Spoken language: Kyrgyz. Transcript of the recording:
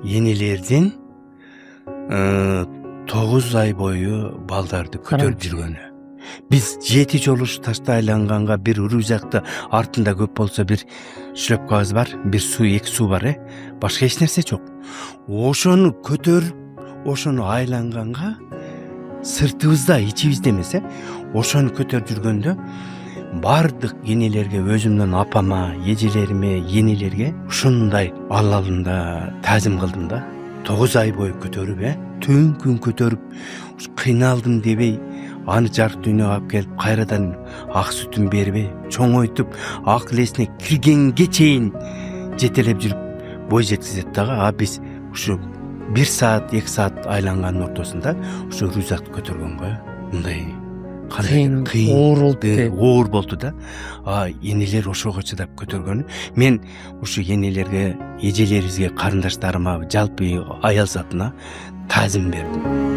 энелердин 9 ай бою балдарды көтөрүп жүргөнү. Биз 7 жолу ташта айланганга бир рюкзакты артында көп болсо бир шлепкабыз бар, бир суу, 2 суу бар, башка эч нерсе жок. Ошону көтөрүп, ошону айланганга сыртыбызда, ичибизде эмес, ошону көтөрүп жүргөндө бардык энелерге, өзүмдүн апама, эжелериме, энелерге ушундай алалында таазим кылдым да. 9 ай бою көтөрүп, түн күн көтөрүп, кыйналдым дебей, аны жарык дүйнөгө алып келип, кайрадан ак сүтүн бербей, чоңойтуп, акыл эсине киргенге чейин жетелеп жүрүп бой жеткизет дагы. А биз ушу 1 саат, 2 саат айлангандын ортосунда ушу рюкзакты көтөргөнгө мындай кыйын, оор болду да. Энелер ошого чыдап көтөргөнү. Мен ушу энелерге, эжелерибизге, карындаштарыма, жалпы аял затына таазим бердим.